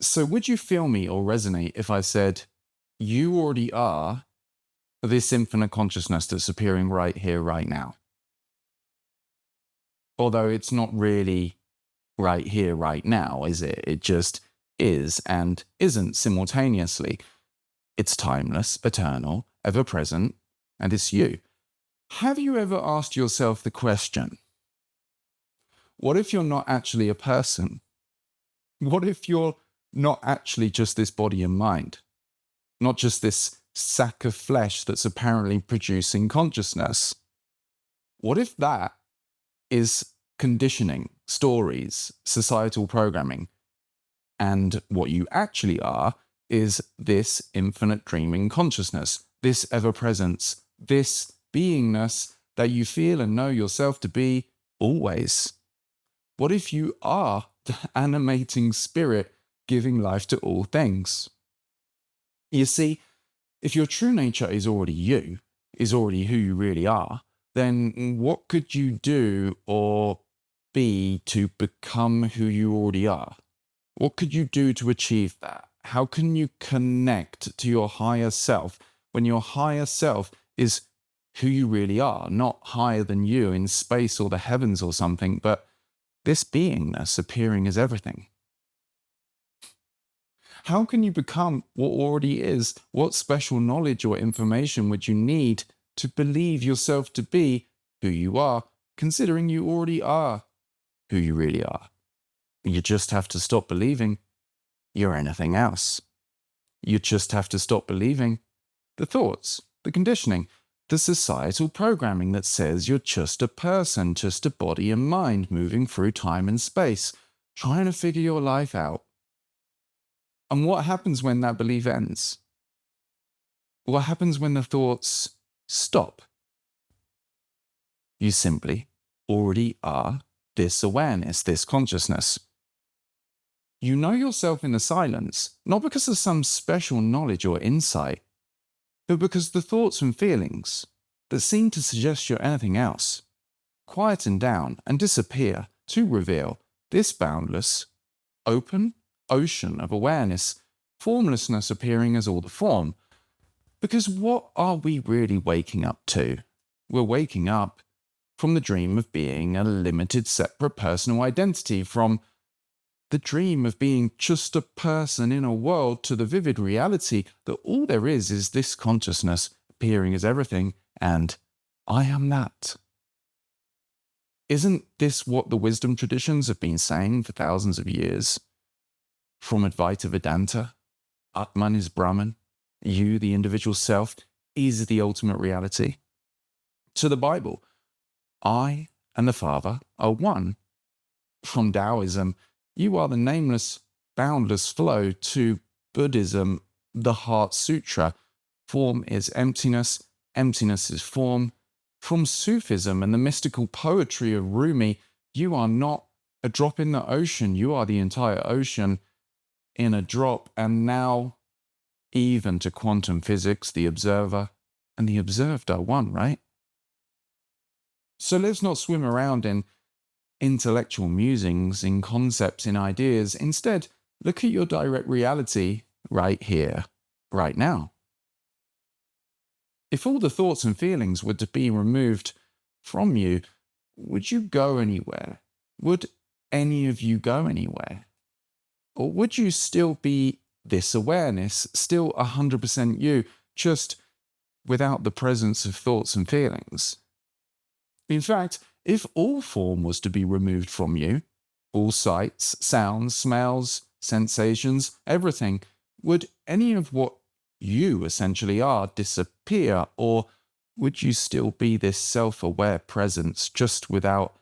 So would you feel me or resonate if I said, you already are this infinite consciousness that's appearing right here, right now? Although it's not really right here, right now, is it? It just is and isn't simultaneously. It's timeless, eternal, ever present, and it's you. Have you ever asked yourself the question, what if you're not actually a person? What if you're not actually just this body and mind? Not just this sack of flesh that's apparently producing consciousness? What if that is conditioning, stories, societal programming, and what you actually are is this infinite dreaming consciousness, this ever-presence, this beingness that you feel and know yourself to be always? What if you are the animating spirit giving life to all things? You see, if your true nature is already you, is already who you really are, then what could you do or be to become who you already are? What could you do to achieve that? How can you connect to your higher self when your higher self is who you really are, not higher than you in space or the heavens or something, but this beingness appearing as everything? How can you become what already is? What special knowledge or information would you need to believe yourself to be who you are, considering you already are who you really are? You just have to stop believing you're anything else. You just have to stop believing the thoughts, the conditioning, the societal programming that says you're just a person, just a body and mind moving through time and space, trying to figure your life out. And what happens when that belief ends? What happens when the thoughts stop? You simply already are this awareness, this consciousness. You know yourself in the silence, not because of some special knowledge or insight, but because the thoughts and feelings that seem to suggest you're anything else quieten down and disappear to reveal this boundless, open ocean of awareness, formlessness appearing as all the form. Because what are we really waking up to? We're waking up from the dream of being a limited, separate personal identity, from the dream of being just a person in a world, to the vivid reality that all there is this consciousness appearing as everything, and I am that. Isn't this what the wisdom traditions have been saying for thousands of years? From Advaita Vedanta, Atman is Brahman, you, the individual self, is the ultimate reality. To the Bible, I and the Father are one. From Taoism, you are the nameless, boundless flow, to Buddhism, the Heart Sutra, form is emptiness, emptiness is form. From Sufism and the mystical poetry of Rumi, you are not a drop in the ocean, you are the entire ocean in a drop. And now, even to quantum physics, the observer and the observed are one, right? So let's not swim around in intellectual musings, in concepts, in ideas. Instead, look at your direct reality right here, right now. If all the thoughts and feelings were to be removed from you, would you go anywhere? Would any of you go anywhere? Or would you still be this awareness, still 100% you, just without the presence of thoughts and feelings? In fact, if all form was to be removed from you, all sights, sounds, smells, sensations, everything, would any of what you essentially are disappear? Or would you still be this self-aware presence, just without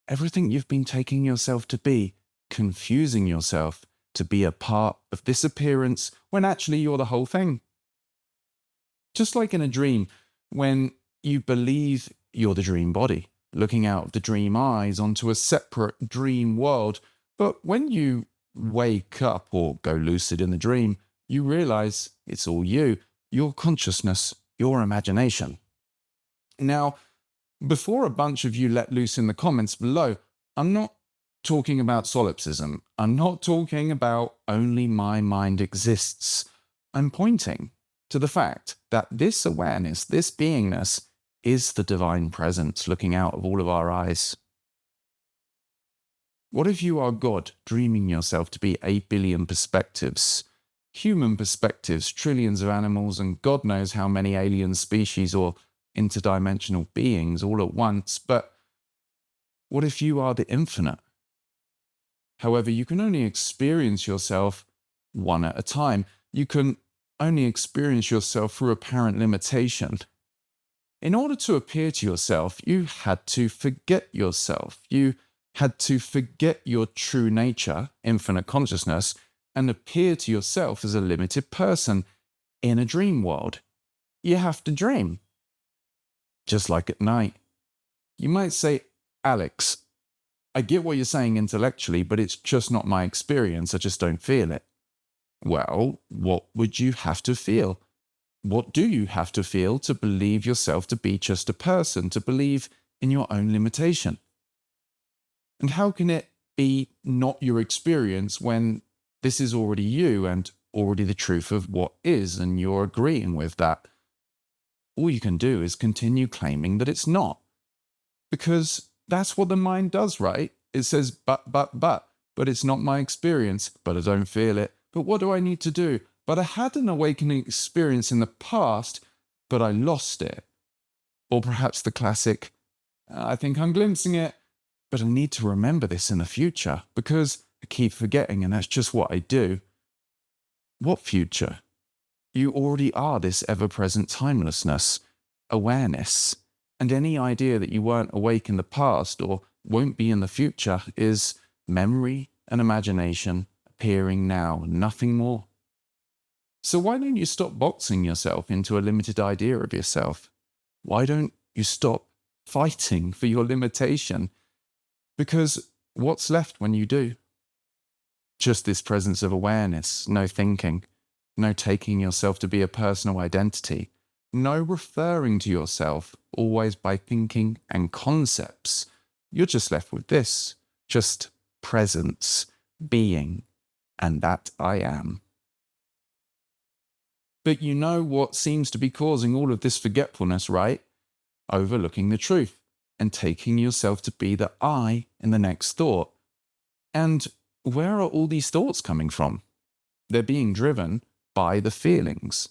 everything you've been taking yourself to be, confusing yourself to be a part of this appearance when actually you're the whole thing? Just like in a dream, when you believe you're the dream body, looking out of the dream eyes onto a separate dream world, but when you wake up or go lucid in the dream, you realize it's all you, your consciousness, your imagination. Now, before a bunch of you let loose in the comments below, I'm not talking about solipsism. I'm not talking about only my mind exists. I'm pointing to the fact that this awareness, this beingness, is the divine presence looking out of all of our eyes. What if you are God, dreaming yourself to be 8 billion perspectives? Human perspectives, trillions of animals, and God knows how many alien species or interdimensional beings all at once. But what if you are the infinite? However, you can only experience yourself one at a time. You can only experience yourself through apparent limitation. In order to appear to yourself, you had to forget yourself. You had to forget your true nature, infinite consciousness, and appear to yourself as a limited person in a dream world. You have to dream. Just like at night. You might say, Alex, I get what you're saying intellectually, but it's just not my experience. I just don't feel it. Well, what would you have to feel? What do you have to feel to believe yourself to be just a person, to believe in your own limitation? And how can it be not your experience when this is already you and already the truth of what is, and you're agreeing with that? All you can do is continue claiming that it's not. Because that's what the mind does, right? It says, but it's not my experience, but I don't feel it. But what do I need to do? But I had an awakening experience in the past, but I lost it. Or perhaps the classic, I think I'm glimpsing it, but I need to remember this in the future because I keep forgetting, and that's just what I do. What future? You already are this ever-present timelessness, awareness, and any idea that you weren't awake in the past or won't be in the future is memory and imagination appearing now, nothing more. So why don't you stop boxing yourself into a limited idea of yourself? Why don't you stop fighting for your limitation? Because what's left when you do? Just this presence of awareness, no thinking, no taking yourself to be a personal identity, no referring to yourself always by thinking and concepts. You're just left with this, just presence, being, and that I am. But you know what seems to be causing all of this forgetfulness, right? Overlooking the truth and taking yourself to be the I in the next thought. And where are all these thoughts coming from? They're being driven by the feelings.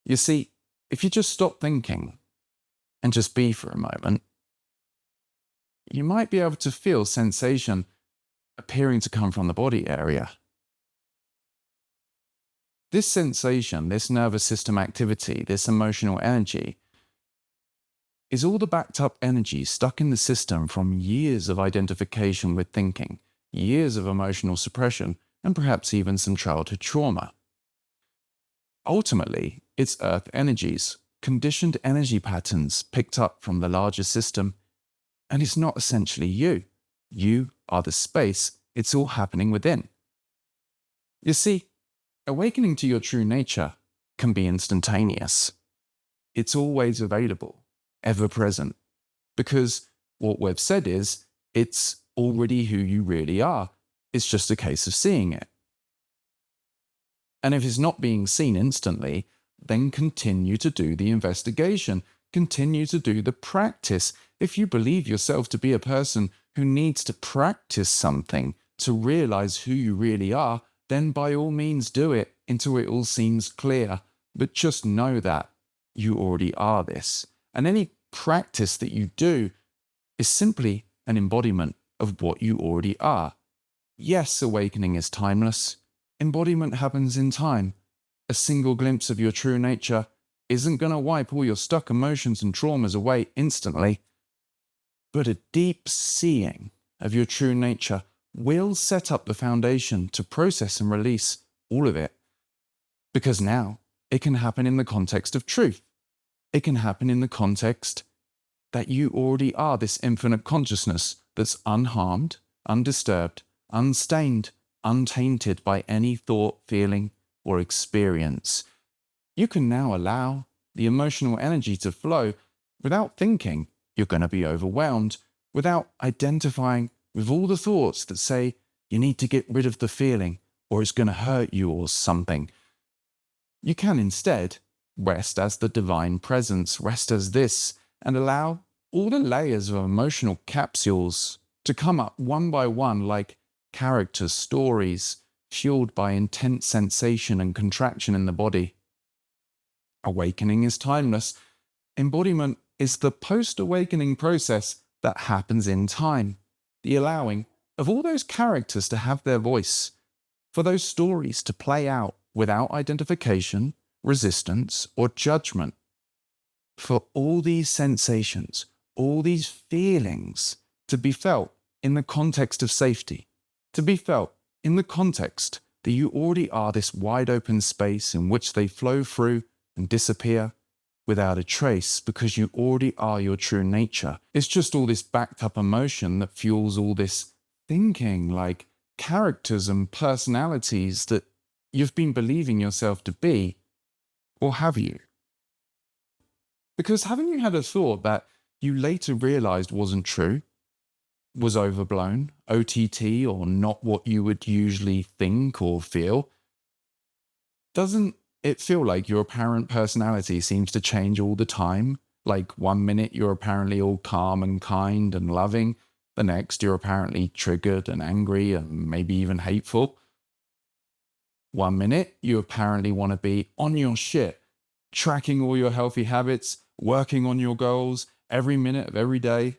You see, if you just stop thinking and just be for a moment, you might be able to feel sensation appearing to come from the body area. This sensation, this nervous system activity, this emotional energy, is all the backed up energy stuck in the system from years of identification with thinking, years of emotional suppression, and perhaps even some childhood trauma. Ultimately, it's earth energies, conditioned energy patterns picked up from the larger system, and it's not essentially you. You are the space, it's all happening within. You see, awakening to your true nature can be instantaneous. It's always available, ever present, because what we've said is, it's already who you really are. It's just a case of seeing it. And if it's not being seen instantly, then continue to do the investigation, continue to do the practice. If you believe yourself to be a person who needs to practice something to realize who you really are, then by all means do it until it all seems clear. But just know that you already are this. And any practice that you do is simply an embodiment of what you already are. Yes, awakening is timeless. Embodiment happens in time. A single glimpse of your true nature isn't going to wipe all your stuck emotions and traumas away instantly. But a deep seeing of your true nature will set up the foundation to process and release all of it. Because now it can happen in the context of truth. It can happen in the context that you already are this infinite consciousness that's unharmed, undisturbed, unstained, untainted by any thought, feeling, or experience. You can now allow the emotional energy to flow without thinking you're going to be overwhelmed, without identifying with all the thoughts that say you need to get rid of the feeling or it's going to hurt you or something. You can instead rest as the divine presence, rest as this, and allow all the layers of emotional capsules to come up one by one like character stories fueled by intense sensation and contraction in the body. Awakening is timeless. Embodiment is the post-awakening process that happens in time, the allowing of all those characters to have their voice, for those stories to play out without identification, resistance, or judgment, for all these sensations, all these feelings to be felt in the context of safety, to be felt in the context that you already are this wide open space in which they flow through and disappear without a trace, because you already are your true nature. It's just all this backed up emotion that fuels all this thinking, like characters and personalities that you've been believing yourself to be, or have you? Because haven't you had a thought that you later realized wasn't true, was overblown, OTT, or not what you would usually think or feel? Doesn't it feel like your apparent personality seems to change all the time? Like 1 minute you're apparently all calm and kind and loving, the next you're apparently triggered and angry and maybe even hateful. 1 minute you apparently want to be on your shit, tracking all your healthy habits, working on your goals every minute of every day.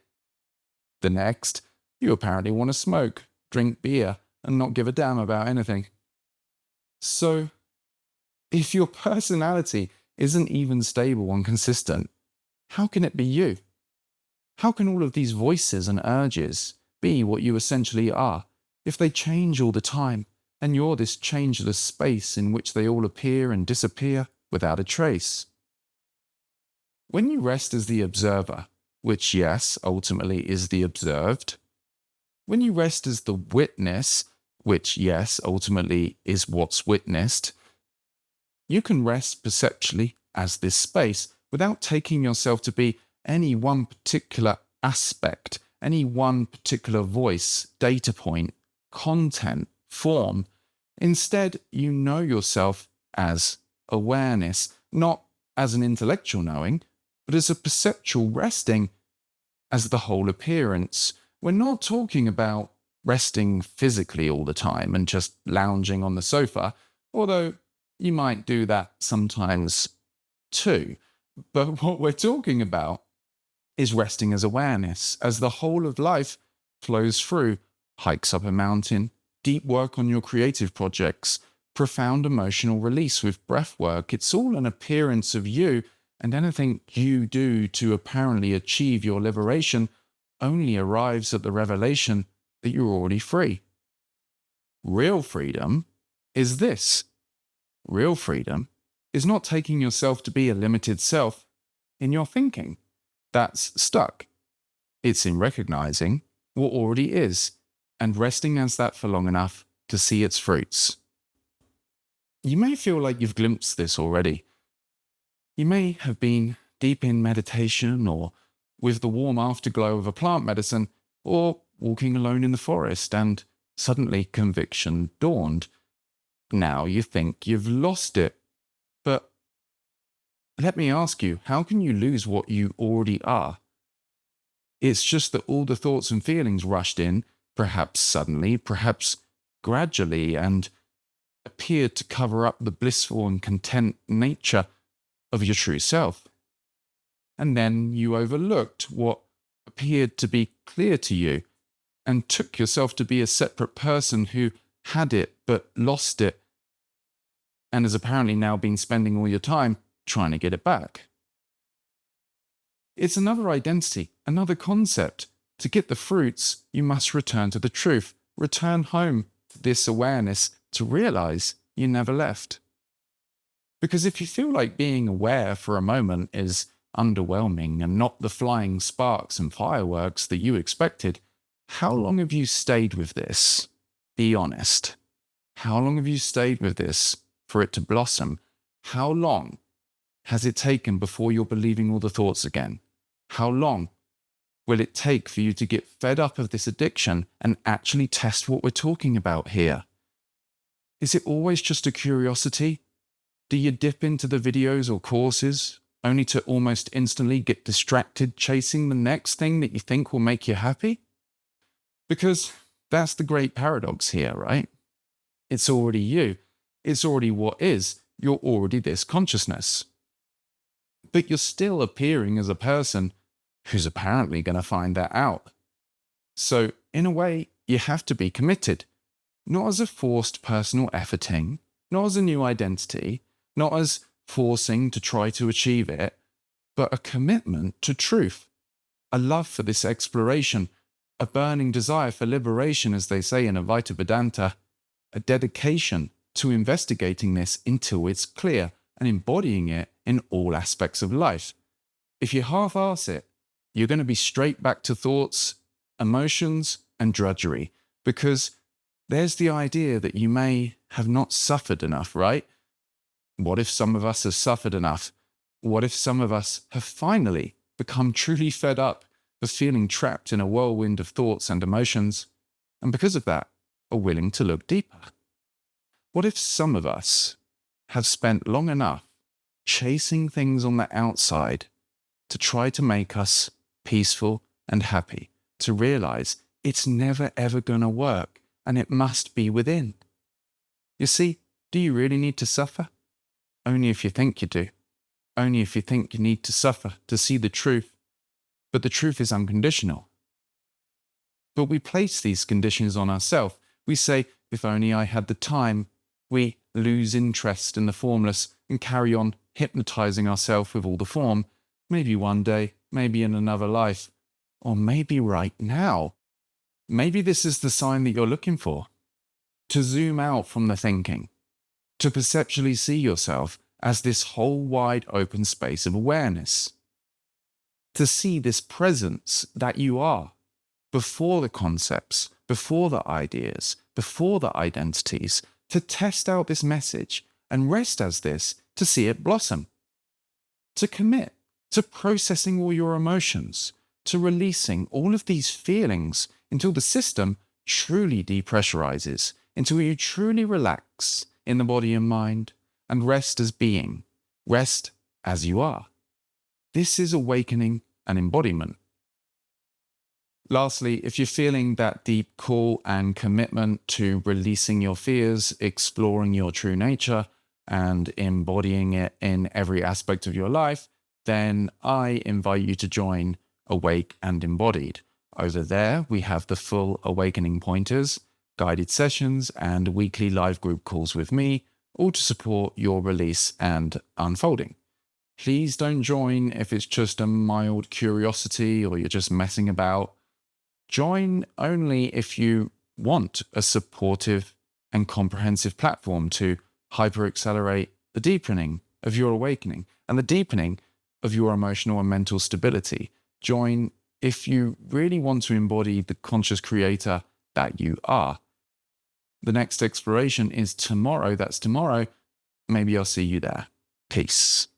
The next, you apparently want to smoke, drink beer, and not give a damn about anything. So, if your personality isn't even stable and consistent, how can it be you? How can all of these voices and urges be what you essentially are if they change all the time and you're this changeless space in which they all appear and disappear without a trace? When you rest as the observer, which yes, ultimately is the observed, when you rest as the witness, which yes, ultimately is what's witnessed, you can rest perceptually as this space without taking yourself to be any one particular aspect, any one particular voice, data point, content, form. Instead, you know yourself as awareness, not as an intellectual knowing, but as a perceptual resting, as the whole appearance. We're not talking about resting physically all the time and just lounging on the sofa, although you might do that sometimes too. But what we're talking about is resting as awareness, as the whole of life flows through hikes up a mountain, deep work on your creative projects, profound emotional release with breath work. It's all an appearance of you, and anything you do to apparently achieve your liberation only arrives at the revelation that you're already free. Real freedom is this. Real freedom is not taking yourself to be a limited self in your thinking that's stuck. It's in recognizing what already is and resting as that for long enough to see its fruits. You may feel like you've glimpsed this already. You may have been deep in meditation or with the warm afterglow of a plant medicine, or walking alone in the forest, and suddenly conviction dawned. Now you think you've lost it. But let me ask you, how can you lose what you already are? It's just that all the thoughts and feelings rushed in, perhaps suddenly, perhaps gradually, and appeared to cover up the blissful and content nature of your true self. And then you overlooked what appeared to be clear to you and took yourself to be a separate person who had it but lost it, and has apparently now been spending all your time trying to get it back. It's another identity, another concept. To get the fruits, you must return to the truth, return home to this awareness to realize you never left. Because if you feel like being aware for a moment is underwhelming and not the flying sparks and fireworks that you expected, how long have you stayed with this? Be honest. How long have you stayed with this for it to blossom? How long has it taken before you're believing all the thoughts again? How long will it take for you to get fed up of this addiction and actually test what we're talking about here? Is it always just a curiosity? Do you dip into the videos or courses only to almost instantly get distracted chasing the next thing that you think will make you happy? Because that's the great paradox here, right? It's already you. It's already what is. You're already this consciousness. But you're still appearing as a person who's apparently going to find that out. So, in a way, you have to be committed. Not as a forced personal efforting, not as a new identity, not as forcing to try to achieve it, but a commitment to truth, a love for this exploration, a burning desire for liberation, as they say in Advaita Vedanta, a dedication to investigating this until it's clear and embodying it in all aspects of life. If you half-arse it, you're going to be straight back to thoughts, emotions, and drudgery, because there's the idea that you may have not suffered enough, right? What if some of us have suffered enough? What if some of us have finally become truly fed up of feeling trapped in a whirlwind of thoughts and emotions, and because of that, are willing to look deeper? What if some of us have spent long enough chasing things on the outside to try to make us peaceful and happy, to realize it's never ever going to work and it must be within? You see, do you really need to suffer? Only if you think you do. Only if you think you need to suffer to see the truth. But the truth is unconditional. But we place these conditions on ourselves. We say, if only I had the time. We lose interest in the formless and carry on hypnotizing ourselves with all the form. Maybe one day, maybe in another life, or maybe right now. Maybe this is the sign that you're looking for. To zoom out from the thinking. To perceptually see yourself as this whole wide open space of awareness. To see this presence that you are, before the concepts, before the ideas, before the identities, to test out this message and rest as this to see it blossom. To commit to processing all your emotions, to releasing all of these feelings until the system truly depressurizes, until you truly relax in the body and mind and rest as being, rest as you are. This is awakening and embodiment. Lastly, if you're feeling that deep call and commitment to releasing your fears, exploring your true nature, and embodying it in every aspect of your life, then I invite you to join Awake and Embodied. Over there, we have the full awakening pointers, guided sessions, and weekly live group calls with me, all to support your release and unfolding. Please don't join if it's just a mild curiosity or you're just messing about. Join only if you want a supportive and comprehensive platform to hyper-accelerate the deepening of your awakening and the deepening of your emotional and mental stability. Join if you really want to embody the conscious creator that you are. The next exploration is tomorrow. That's tomorrow. Maybe I'll see you there. Peace.